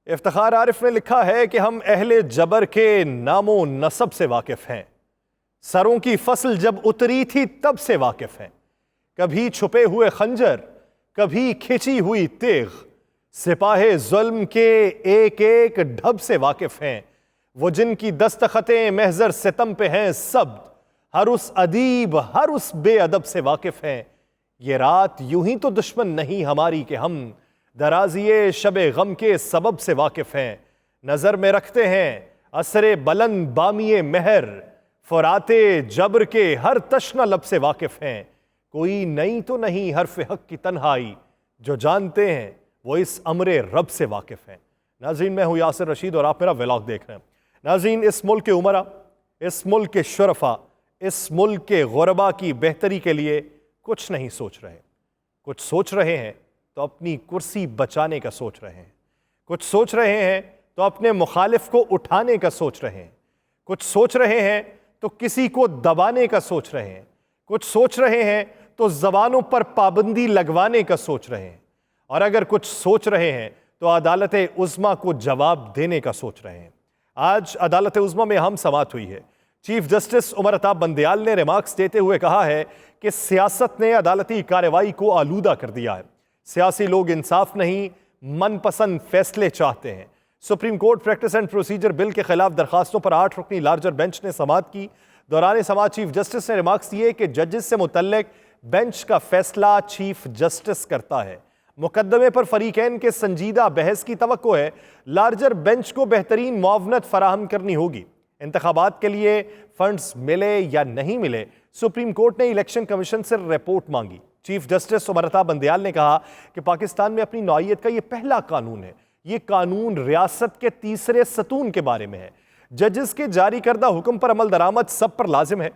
इफ्तिखार आरिफ ने लिखा है कि हम अहले जबर के नामो नसब से वाकिफ हैं। सरों की फसल जब उतरी थी तब से वाकिफ हैं। कभी छुपे हुए खंजर, कभी खिंची हुई तेग, सिपाहे जुल्म के एक एक ढब से वाकिफ हैं। वो जिनकी दस्तखतें महजर सितम पे हैं सब, हर उस अदीब हर उस बेअदब से वाकिफ हैं। ये रात यूं ही तो दुश्मन नहीं हमारी कि हम दराजिए शबे गम के सबब से वाकिफ हैं। नजर में रखते हैं असरे बुलंद बामिए मेहर, फुराते जबर के हर तश्ना लब से वाकिफ हैं। कोई नई तो नहीं हर्फ हक की तन्हाई, जो जानते हैं वो इस अमरे रब से वाकिफ हैं। नाज़रीन, मैं हूँ यासिर रशीद और आप मेरा व्लॉग देख रहे हैं। नाज़रीन, इस मुल्क के उमरा, इस मुल्क के शुरफा, इस मुल्क के गुरबा की बेहतरी के लिए कुछ नहीं सोच रहे। कुछ सोच रहे हैं तो अपनी कुर्सी बचाने का सोच रहे हैं। कुछ सोच रहे हैं तो अपने मुखालिफ को उठाने का सोच रहे हैं। कुछ सोच रहे हैं तो किसी को दबाने का सोच रहे हैं। कुछ सोच रहे हैं तो ज़बानों पर पाबंदी लगवाने का सोच रहे हैं। और अगर कुछ सोच रहे हैं तो अदालत उज़्मा को जवाब देने का सोच रहे हैं। आज अदालत उज़्मा में हम समाअत हुई है। चीफ जस्टिस उमर अता बंदयाल ने रिमार्क्स देते हुए कहा है कि सियासत ने अदालती कार्रवाई को आलूदा कर दिया है। सियासी लोग इंसाफ नहीं, मनपसंद फैसले चाहते हैं। Supreme court practice and procedure bill के खिलाफ दरखास्तों पर 8 रुकनी लार्जर बेंच ने समाअत की। दौरान समाअत चीफ जस्टिस ने रिमार्क्स दिए कि जजेस से मुतल्लिक बेंच का फैसला चीफ जस्टिस करता है। मुकदमे पर फरीकैन के संजीदा बहस की तवक्को है। लार्जर बेंच को बेहतरीन मुआवनत फराहम करनी होगी। इंतखाबात के लिए फंड्स मिले या नहीं मिले, सुप्रीम कोर्ट ने इलेक्शन कमीशन से रिपोर्ट मांगी। चीफ जस्टिस उमर अता बंदयाल ने कहा कि पाकिस्तान में अपनी नौइयत का यह पहला कानून है। यह कानून रियासत के तीसरे सतून के बारे में है। जजेस के जारी करदा हुक्म पर अमल दरामद सब पर लाजिम है।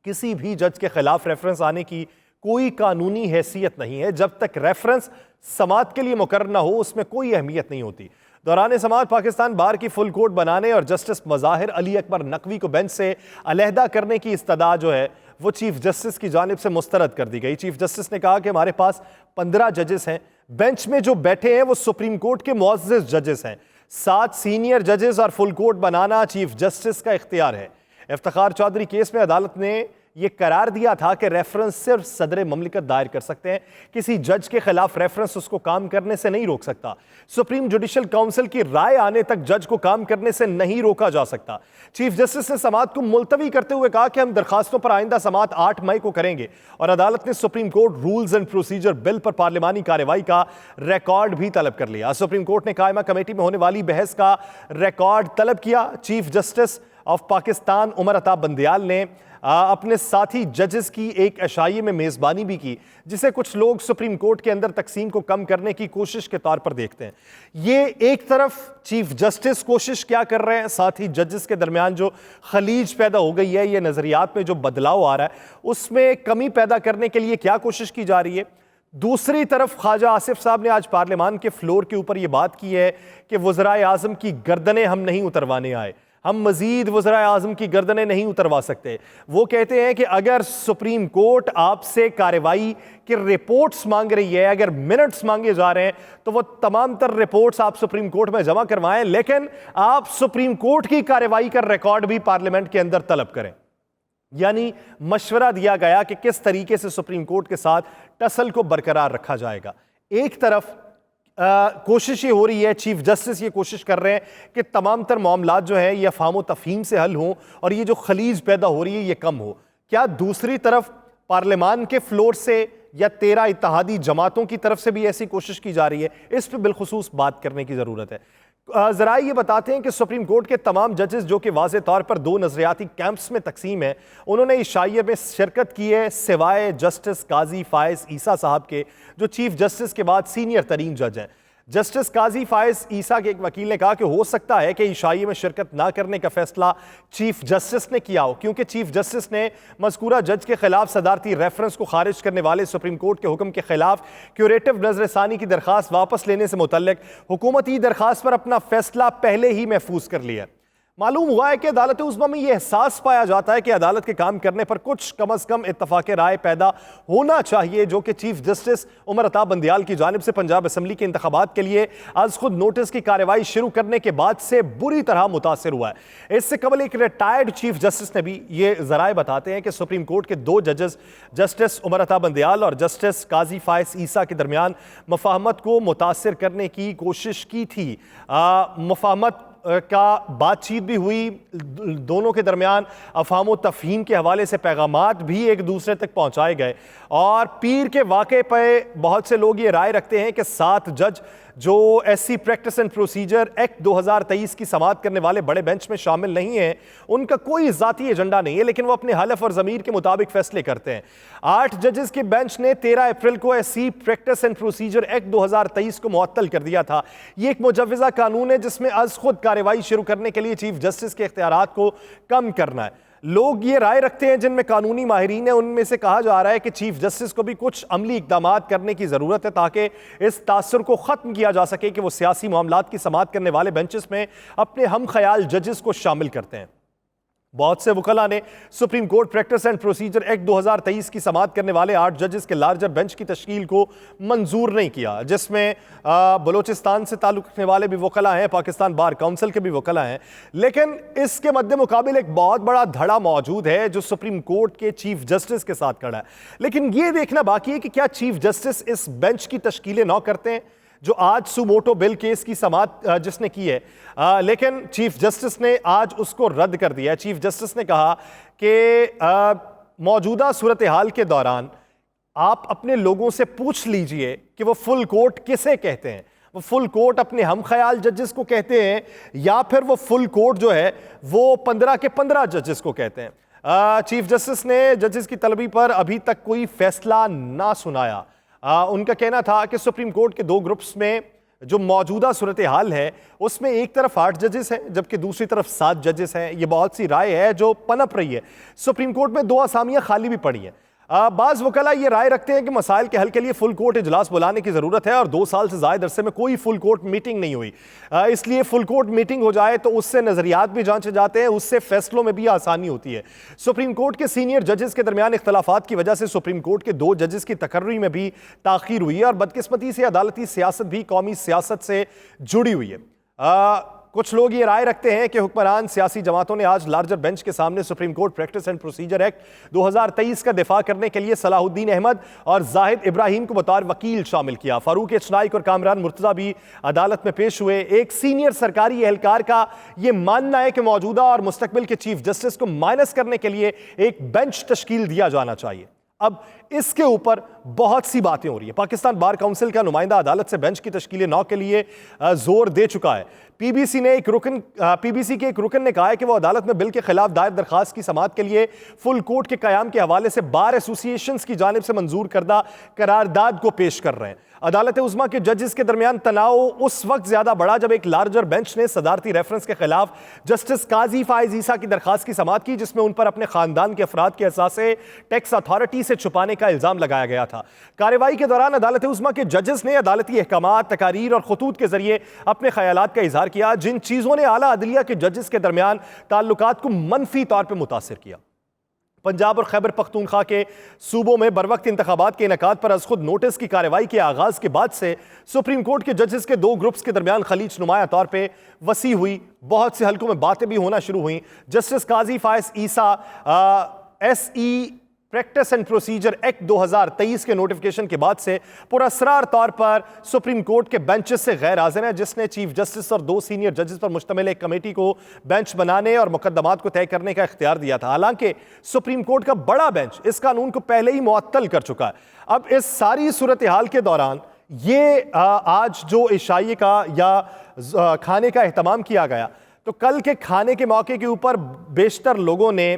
किसी भी जज के खिलाफ रेफरेंस आने की कोई कानूनी हैसियत नहीं है। जब तक रेफरेंस समाअत के लिए मुकर्रर न हो, उसमें कोई अहमियत नहीं होती। दौरान समाअत पाकिस्तान बार की फुल कोर्ट बनाने और जस्टिस मज़ाहिर अली अकबर नकवी को बेंच से अलहदा करने की इस्तदा जो है वो चीफ जस्टिस की जानिब से मुस्तरद कर दी गई। चीफ जस्टिस ने कहा कि हमारे पास 15 जजेस हैं। बेंच में जो बैठे हैं वो सुप्रीम कोर्ट के मुअज़्ज़िज़ जजेस हैं। 7 सीनियर जजेस और फुल कोर्ट बनाना चीफ जस्टिस का इख्तियार है। इफ्तिखार चौधरी केस में अदालत ने यह करार दिया था कि रेफरेंस सिर्फ सदर ममलिकत दायर कर सकते हैं। किसी जज के खिलाफ रेफरेंस उसको काम करने से नहीं रोक सकता। सुप्रीम जुडिशल काउंसिल की राय आने तक जज को काम करने से नहीं रोका जा सकता। चीफ जस्टिस ने समाअत को मुलतवी करते हुए कहा कि हम दरखास्तों पर आइंदा समाअत 8 मई को करेंगे। और अदालत ने supreme court rules and procedure bill पर पार्लिमानी कार्रवाई का रिकॉर्ड भी तलब कर लिया। सुप्रीम कोर्ट ने कायमा कमेटी में होने वाली बहस का रिकॉर्ड तलब किया। Chief justice of Pakistan Umar Ata Bandial ने अपने साथी जजेस की एक अशाइये में मेज़बानी भी की, जिसे कुछ लोग सुप्रीम कोर्ट के अंदर तकसीम को कम करने की कोशिश के तौर पर देखते हैं। ये एक तरफ चीफ जस्टिस कोशिश क्या कर रहे हैं, साथ ही जजेस के दरमियान जो खलीज पैदा हो गई है, ये नज़रियात में जो बदलाव आ रहा है, उसमें कमी पैदा करने के लिए क्या कोशिश की जा रही है। दूसरी तरफ ख्वाजा आसिफ साहब ने आज पार्लियामान के फ्लोर के ऊपर यह बात की है कि वज़राए आज़म की गर्दनें हम नहीं उतरवाने आए, हम मजीद वज़राए आज़म की गर्दनें नहीं उतरवा सकते। वो कहते हैं कि अगर सुप्रीम कोर्ट आपसे कार्रवाई की रिपोर्ट्स मांग रही है, अगर मिनट्स मांगे जा रहे हैं, तो वो तमाम तर रिपोर्ट्स आप सुप्रीम कोर्ट में जमा करवाएं, लेकिन आप सुप्रीम कोर्ट की कार्रवाई का रिकॉर्ड भी पार्लियामेंट के अंदर तलब करें। यानी मशवरा दिया गया कि किस तरीके से सुप्रीम कोर्ट के साथ टसल को बरकरार रखा जाएगा। एक तरफ कोशिश ये हो रही है, चीफ जस्टिस ये कोशिश कर रहे हैं कि तमाम तर मामलात जो है ये अफहाम तफहीम से हल हों और ये जो खलीज पैदा हो रही है ये कम हो। क्या दूसरी तरफ पार्लियामान के फ्लोर से या 13 इत्तेहादी जमातों की तरफ से भी ऐसी कोशिश की जा रही है? इस पर बिलखुसूस बात करने की ज़रूरत है। ज़रा ये बताते हैं कि सुप्रीम कोर्ट के तमाम जजेस जो कि वाज़े तौर पर 2 नज़रियाती कैंप्स में तकसीम है, उन्होंने इस शाइये में शिरकत की है, सिवाय जस्टिस काजी फायज़ ईसा साहब के, जो चीफ जस्टिस के बाद सीनियर तरीन जज हैं। जस्टिस काजी फायज़ ईसा के एक वकील ने कहा कि हो सकता है कि इशाइये में शिरकत ना करने का फैसला चीफ जस्टिस ने किया हो, क्योंकि चीफ जस्टिस ने मज़कूरा जज के खिलाफ सदारती रेफरेंस को खारिज करने वाले सुप्रीम कोर्ट के हुक्म के खिलाफ क्यूरेटिव नज़रसानी की दरखास्त वापस लेने से मुतल्लिक हुकूमती दरखास्त पर अपना फैसला पहले ही महफूज कर लिया। मालूम हुआ है कि अदालत उज़्मा में यह एहसास पाया जाता है कि अदालत के काम करने पर कुछ कम अज कम इत्तफाक राय पैदा होना चाहिए, जो कि चीफ जस्टिस उमर अता बंदियाल की जानिब से पंजाब असम्बली के इंतखाबात के लिए आज खुद नोटिस की कार्रवाई शुरू करने के बाद से बुरी तरह मुतासर हुआ है। इससे कबल एक रिटायर्ड चीफ जस्टिस ने भी ये जराए बताते हैं कि सुप्रीम कोर्ट के दो जजेस जस्टिस उमर अता बंदियाल और जस्टिस काजी फायस ईसा के दरमियान मफाहमत को मुतासर करने की कोशिश की थी। मफाहमत का बातचीत भी हुई, दोनों के दरमियान अफहाम तफहीम के हवाले से पैगामात भी एक दूसरे तक पहुंचाए गए। और पीर के वाक़े पर बहुत से लोग ये राय रखते हैं कि 7 जज जो SC practice and procedure act 2023 की समाअत करने वाले बड़े बेंच में शामिल नहीं हैं, उनका कोई ज़ाती एजेंडा नहीं है, लेकिन वो अपने हलफ और ज़मीर के मुताबिक फैसले करते हैं। 8 जजेस के बेंच ने 13 अप्रैल को SC practice and procedure act 2023 को मुअत्तल कर दिया था। ये एक मुजव्वज़ा कानून है जिसमें अज खुद कार्रवाई शुरू करने के लिए चीफ जस्टिस के इख्तियारात को कम करना है। लोग ये राय रखते हैं जिनमें कानूनी माहिरीन है, उनमें से कहा जा रहा है कि चीफ जस्टिस को भी कुछ अमली इक़दामात करने की ज़रूरत है ताकि इस तासुर को ख़त्म किया जा सके कि वो सियासी मामलात की समाअत करने वाले बेंचेस में अपने हम ख्याल जजेस को शामिल करते हैं। बहुत से वकला ने supreme court practice and procedure act 2023 की समाअत करने वाले 8 जजेस के लार्जर बेंच की तश्कील को मंजूर नहीं किया, जिसमें बलोचिस्तान से ताल्लुक़ रखने वाले भी वकला हैं, पाकिस्तान बार काउंसिल के भी वकला हैं। लेकिन इसके मद्दे मुकाबिल एक बहुत बड़ा धड़ा मौजूद है जो सुप्रीम कोर्ट के चीफ जस्टिस के साथ खड़ा है। लेकिन यह देखना बाकी है कि क्या चीफ जस्टिस इस बेंच की तश्कीलें न करते हैं जो आज सुमोटो बिल केस की समाअत जिसने की है, लेकिन चीफ जस्टिस ने आज उसको रद्द कर दिया। चीफ जस्टिस ने कहा कि मौजूदा सूरत हाल के दौरान आप अपने लोगों से पूछ लीजिए कि वो फुल कोर्ट किसे कहते हैं। वो फुल कोर्ट अपने हम ख्याल जजेस को कहते हैं या फिर वो फुल कोर्ट जो है वो 15 के 15 जजेस को कहते हैं। चीफ जस्टिस ने जजेस की तलबी पर अभी तक कोई फैसला ना सुनाया। उनका कहना था कि सुप्रीम कोर्ट के 2 ग्रुप्स में जो मौजूदा सूरत हाल है उसमें एक तरफ 8 जजेस हैं जबकि दूसरी तरफ 7 जजेस हैं। ये बहुत सी राय है जो पनप रही है। सुप्रीम कोर्ट में 2 असामियां खाली भी पड़ी हैं। बाज़ वकला ये राय रखते हैं कि मसाइल के हल के लिए फुल कोर्ट इजलास बुलाने की ज़रूरत है और 2 साल से ज़ायद अरसे में कोई फुल कोर्ट मीटिंग नहीं हुई, इसलिए फुल कोर्ट मीटिंग हो जाए तो उससे नज़रियात भी जांचे जाते हैं, उससे फैसलों में भी आसानी होती है। सुप्रीम कोर्ट के सीनियर जजेस के दरमियान इख्तलाफात की वजह से सुप्रीम कोर्ट के 2 जजेस की तकर्री में भी ताख़ीर हुई है और बदकिस्मती से अदालती सियासत भी कौमी सियासत से जुड़ी हुई है। कुछ लोग ये राय रखते हैं कि हुक्मरान सियासी जमातों ने आज लार्जर बेंच के सामने supreme court practice and procedure act 2023 का दिफा करने के लिए सलाहुद्दीन अहमद और जाहिद इब्राहिम को बतौर वकील शामिल किया। फारूक एच नाइक और कामरान मुर्तजा भी अदालत में पेश हुए। एक सीनियर सरकारी एहलकार का यह मानना है कि मौजूदा और मुस्तकबिल के चीफ जस्टिस को माइनस करने के लिए एक बेंच तश्कील दिया जाना चाहिए। अब इसके ऊपर बहुत सी बातें हो रही है। पाकिस्तान बार काउंसिल का नुमाइंदा अदालत से बेंच की तश्कील 9 के लिए जोर दे चुका है। पीबीसी के एक रुकन ने कहा है कि वो अदालत में बिल के खिलाफ दायर दरखास्त की समाअत के लिए फुल कोर्ट के कयाम के हवाले से बार एसोसिएशन की जानिब से मंजूर करदा करारदाद को पेश कर रहे हैं। अदालत उज़्मा के जजेस के दरमियान तनाव उस वक्त ज्यादा बढ़ा जब एक लार्जर बेंच ने सदारती रेफरेंस के खिलाफ जस्टिस काजी फायस ईसा की दरखास्त की समाअत की, जिसमें उन पर अपने खानदान के अफराद के असासे टैक्स अथॉरिटी से छुपाने का इल्जाम लगाया गया था। कार्रवाई के दौरान अदालत उज़्मा के जजेस ने अदालती अहकामात, तकारीर और खतूत के जरिए अपने ख्यालात का इजहार किया, जिन चीजों ने आला अदलिया के जजेस के दरमियान ताल्लुकात को मनफी तौर पर मुतासिर किया। पंजाब और खैबर पख्तूनख्वा के सूबों में बरवक्त इंतखाबात के इनेकाद पर अज खुद नोटिस की कार्रवाई के आगाज के बाद से सुप्रीम कोर्ट के जजेस के 2 ग्रुप्स के दरमियान खलीज नुमाया तौर पर वसी हुई। बहुत से हलकों में बातें भी होना शुरू हुई। जस्टिस काजी फायस ईसा एसई प्रैक्टिस एंड प्रोसीजर एक्ट 2023 के नोटिफिकेशन के बाद से पुरअसरार तौर पर सुप्रीम कोर्ट के बेंचेस से गैर हाजिर है, जिसने चीफ जस्टिस और 2 सीनियर जजेस पर मुश्तमिल एक कमेटी को बेंच बनाने और मुकदमात को तय करने का इख्तियार दिया था। हालांकि सुप्रीम कोर्ट का बड़ा बेंच इस कानून को पहले ही मुअत्तल कर चुका है। अब इस सारी सूरत हाल के दौरान ये आज जो इशाई का या खाने का एहतमाम किया गया, तो कल के खाने के मौके के ऊपर बेशतर लोगों ने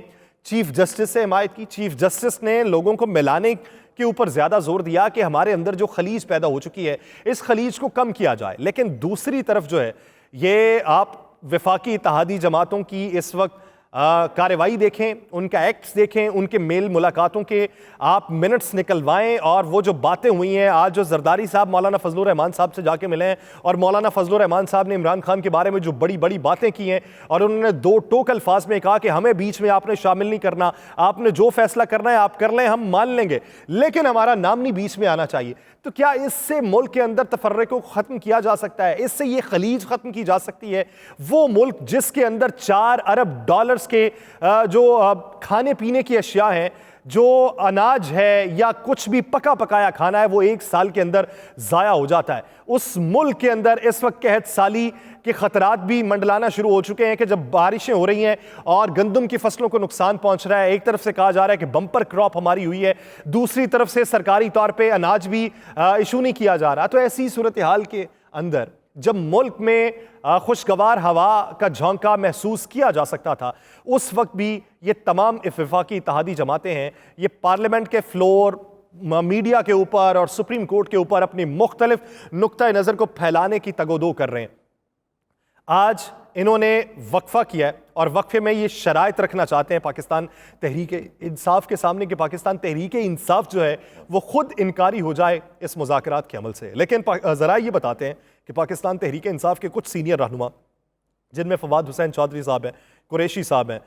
चीफ जस्टिस से हिमायत की। चीफ जस्टिस ने लोगों को मिलाने के ऊपर ज्यादा जोर दिया कि हमारे अंदर जो खलीज पैदा हो चुकी है इस खलीज को कम किया जाए। लेकिन दूसरी तरफ जो है ये आप वफाकी इत्तेहादी जमातों की इस वक्त कार्रवाई देखें, उनका एक्ट्स देखें, उनके मेल मुलाकातों के आप मिनट्स निकलवाएं और वो जो बातें हुई हैं, आज जो जरदारी साहब मौलाना फजलुर रहमान साहब से जाके मिले हैं और मौलाना फजलुर रहमान साहब ने इमरान खान के बारे में जो बड़ी बड़ी बातें की हैं और उन्होंने दो टोक अल्फाज में कहा कि हमें बीच में आपने शामिल नहीं करना, आपने जो फैसला करना है आप कर लें, हम मान लेंगे, लेकिन हमारा नाम नहीं बीच में आना चाहिए। तो क्या इससे मुल्क के अंदर तफर्रे को ख़त्म किया जा सकता है? इससे ये खलीज ख़त्म की जा सकती है? वो मुल्क जिसके अंदर 4 अरब डॉलर्स के जो खाने पीने की अशिया हैं, जो अनाज है या कुछ भी पका पकाया खाना है, वो 1 साल के अंदर ज़ाया हो जाता है। उस मुल्क के अंदर इस वक्त कहत साली के खतरात भी मंडलाना शुरू हो चुके हैं कि जब बारिशें हो रही हैं और गंदम की फसलों को नुकसान पहुंच रहा है, एक तरफ से कहा जा रहा है कि बम्पर क्रॉप हमारी हुई है, दूसरी तरफ से सरकारी तौर पे अनाज भी इशू नहीं किया जा रहा। तो ऐसी सूरत हाल के अंदर जब मुल्क में खुशगवार हवा का झोंका महसूस किया जा सकता था, उस वक्त भी ये तमाम वफाकी इत्तेहादी जमातें हैं, ये पार्लियामेंट के फ्लोर, मीडिया के ऊपर और सुप्रीम कोर्ट के ऊपर अपनी मुख्तलिफ नुक्ता नज़र को फैलाने की तगोदो कर रहे हैं। आज इन्होंने वक्फा किया है और वक्फे में ये शराइत रखना चाहते हैं पाकिस्तान तहरीक इंसाफ के सामने कि पाकिस्तान तहरीक इंसाफ जो है वो खुद इनकारी हो जाए इस मुज़ाकरात के अमल से। लेकिन ज़रा ये बताते हैं कि पाकिस्तान तहरीक इंसाफ के कुछ सीनियर रहनुमा, जिनमें फवाद हुसैन चौधरी साहब हैं, कुरैशी साहब हैं,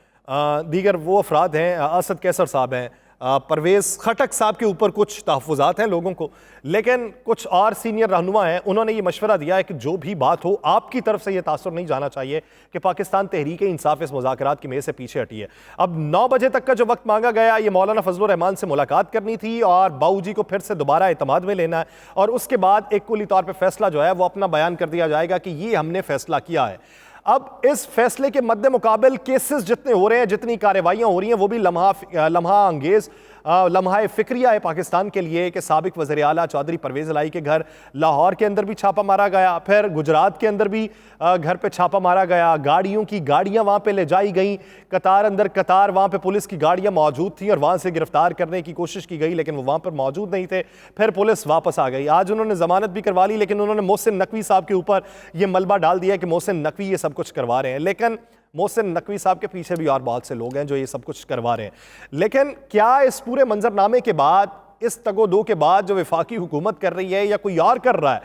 दीगर वो अफराद हैं, असद कैसर साहब हैं, परवेज़ खटक साहब के ऊपर कुछ तहफ़्फ़ुज़ात हैं लोगों को, लेकिन कुछ और सीनियर रहनुमा हैं, उन्होंने ये मशवरा दिया है कि जो भी बात हो आपकी तरफ से ये तासुर नहीं जाना चाहिए कि पाकिस्तान तहरीक इंसाफ इस मुज़ाकरात की मेज़ से पीछे हटी है। अब 9 बजे तक का जो वक्त मांगा गया, ये मौलाना फजलुर रहमान से मुलाकात करनी थी और बाऊ जी को फिर से दोबारा एतमाद में लेना है और उसके बाद एक कुली तौर पर फैसला जो है वो अपना बयान कर दिया जाएगा कि ये हमने फैसला किया है। अब इस फैसले के मद्दे मुकाबिल केसेस जितने हो रहे हैं, जितनी कार्रवाइयाँ हो रही हैं, वो भी लम्हा अंगेज़, लम्हा फ़िक्रिया है पाकिस्तान के लिए कि साबिक वज़ीर आला चौधरी परवेज़ इलाही के घर लाहौर के अंदर भी छापा मारा गया, फिर गुजरात के अंदर भी घर पे छापा मारा गया, गाड़ियों की गाड़ियाँ वहाँ पे ले जाई गई, कतार अंदर कतार वहाँ पे पुलिस की गाड़ियाँ मौजूद थी और वहाँ से गिरफ्तार करने की कोशिश की गई, लेकिन वो वहाँ पर मौजूद नहीं थे, फिर पुलिस वापस आ गई। आज उन्होंने ज़मानत भी करवा ली, लेकिन उन्होंने मोहसिन नकवी साहब के ऊपर ये मलबा डाल दिया कि मोहसिन नकवी ये सब कुछ करवा रहे हैं, लेकिन मोहसिन नकवी साहब के पीछे भी और बहुत से लोग हैं जो ये सब कुछ करवा रहे हैं। लेकिन क्या इस पूरे मंजरनामे के बाद, इस तगोदो के बाद जो वफाकी हुकूमत कर रही है या कोई और कर रहा है,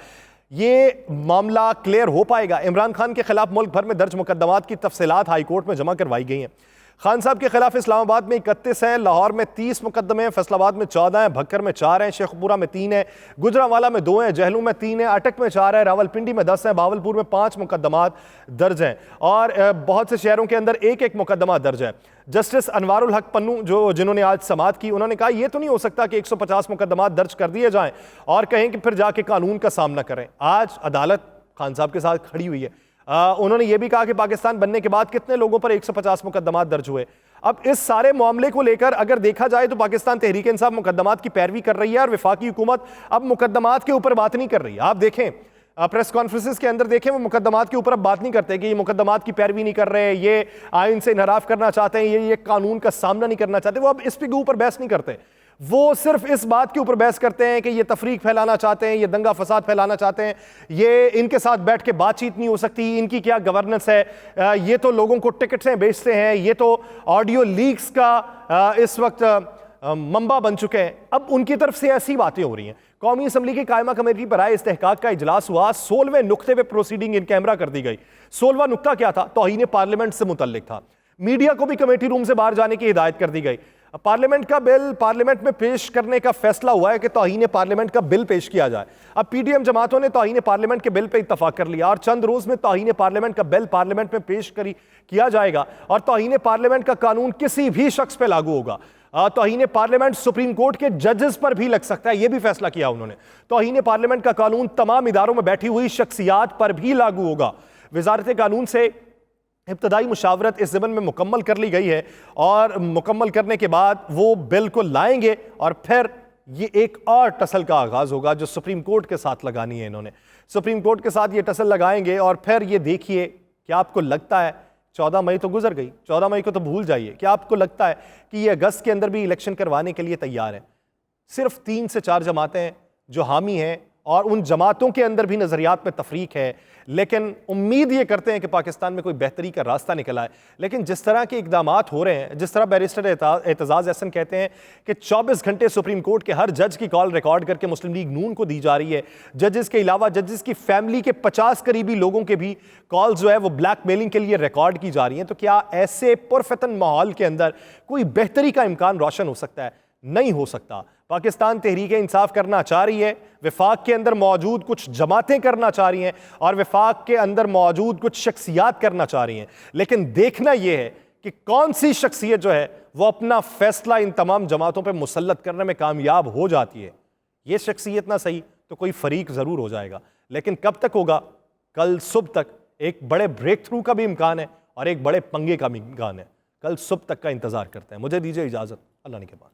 ये मामला क्लियर हो पाएगा? इमरान खान के खिलाफ मुल्क भर में दर्ज मुकदमात की तफसीलात हाई कोर्ट में जमा करवाई गई हैं। खान साहब के खिलाफ इस्लामाबाद में 31 हैं, लाहौर में 30 मुकदमे हैं, फैसलाबाद में 14 हैं, भक्कर में 4 हैं, शेखपुरा में 3 हैं, गुजरांवाला में 2 हैं, जहलू में 3 हैं, अटक में 4 है, रावलपिंडी में 10 हैं, बावलपुर में 5 मुकदमात दर्ज हैं और बहुत से शहरों के अंदर एक एक मुकदमा दर्ज है। जस्टिस अनवारुल हक पन्नू जिन्होंने आज समाअत की, उन्होंने कहा यह तो नहीं हो सकता कि 150 मुकदमात दर्ज कर दिए जाएं और कहें कि फिर जाके कानून का सामना करें। आज अदालत खान साहब के साथ खड़ी हुई है। उन्होंने ये भी कहा कि पाकिस्तान बनने के बाद कितने लोगों पर 150 मुकदमात दर्ज हुए। अब इस सारे मामले को लेकर अगर देखा जाए तो पाकिस्तान तहरीक इंसाफ मुकदमात की पैरवी कर रही है और वफाकी हुकूमत अब मुकदमात के ऊपर बात नहीं कर रही। आप देखें प्रेस कॉन्फ्रेंसेस के अंदर देखें, वो मुकदमात के ऊपर अब बात नहीं करते कि ये मुकदमात की पैरवी नहीं कर रहे, ये आइन से इनहराफ करना चाहते हैं, ये कानून का सामना नहीं करना चाहते। वो अब इस पे ऊपर बहस नहीं करते, वो सिर्फ इस बात के ऊपर बहस करते हैं कि ये तफरीक फैलाना चाहते हैं, ये दंगा फसाद फैलाना चाहते हैं, ये इनके साथ बैठ के बातचीत नहीं हो सकती, इनकी क्या गवर्नेंस है, ये तो लोगों को टिकटें बेचते हैं, ये तो ऑडियो लीक्स का इस वक्त मंबा बन चुके हैं। अब उनकी तरफ से ऐसी बातें हो रही हैं। कौमी असम्बली की कायमा कमेटी पर आए इस्तेहकाक का इजलास हुआ, 16वें नुक्ते पे प्रोसीडिंग इन कैमरा कर दी गई। 16वां नुक्ता क्या था? तौहीन पार्लियामेंट से मुतल्लिक था। मीडिया को भी कमेटी रूम से बाहर जाने की हिदायत कर दी गई। पार्लियामेंट का बिल पार्लियामेंट में पेश करने का फैसला हुआ है कि तौहीन पार्लियामेंट का बिल पेश किया जाए। अब पीडीएम जमातों ने तौहीन पार्लियामेंट के बिल पे इत्तफाक कर लिया और चंद रोज में तौहीन पार्लियामेंट का बिल पार्लियामेंट में पेश किया जाएगा और तौहीन पार्लियामेंट का कानून किसी भी शख्स पे लागू होगा। तौहीन पार्लियामेंट सुप्रीम कोर्ट के जजेस पर भी लग सकता है, यह भी फैसला किया उन्होंने। तौहीन पार्लियामेंट का कानून तमाम इदारों में बैठी हुई शख्सियात पर भी लागू होगा। वजारत कानून से इब्तदाई मुशावरत इस ज़मन में मुकम्मल कर ली गई है और मुकम्मल करने के बाद वो बिल को लाएंगे और फिर ये एक और टसल का आगाज़ होगा जो सुप्रीम कोर्ट के साथ लगानी है। इन्होंने सुप्रीम कोर्ट के साथ ये टसल लगाएंगे और फिर ये देखिए, क्या आपको लगता है 14 मई तो गुजर गई, 14 मई को तो भूल जाइए, क्या आपको लगता है कि ये अगस्त के अंदर भी इलेक्शन करवाने के लिए तैयार है? सिर्फ 3 से 4 जमातें जो हामी हैं और उन जमातों के अंदर भी नज़रियात में तफरीक है, लेकिन उम्मीद ये करते हैं कि पाकिस्तान में कोई बेहतरी का रास्ता निकल आए। लेकिन जिस तरह के इकदामात हो रहे हैं, जिस तरह बैरिस्टर एतजाज़ एहसन कहते हैं कि 24 घंटे सुप्रीम कोर्ट के हर जज की कॉल रिकॉर्ड करके मुस्लिम लीग नून को दी जा रही है, जजेस के अलावा जजेस की फैमिली के 50 करीबी लोगों के भी कॉल जो है वो ब्लैकमेलिंग के लिए रिकॉर्ड की जा रही हैं, तो क्या ऐसे पुरफतन माहौल के अंदर कोई बेहतरी का इम्कान रोशन हो सकता है? नहीं हो सकता। पाकिस्तान तहरीक इंसाफ करना चाह रही है, विफाक के अंदर मौजूद कुछ जमातें करना चाह रही हैं और विफाक के अंदर मौजूद कुछ शख्सियात करना चाह रही हैं, लेकिन देखना यह है कि कौन सी शख्सियत जो है वो अपना फैसला इन तमाम जमातों पर मुसल्लत करने में कामयाब हो जाती है। ये शख्सियत ना सही तो कोई फरीक ज़रूर हो जाएगा, लेकिन कब तक होगा? कल सुबह तक एक बड़े ब्रेक थ्रू का भी इम्कान है और एक बड़े पंगे का भी इम्कान है। कल सुबह तक का इंतज़ार करते हैं। मुझे दीजिए इजाज़त, अल्लाह ने के बाद।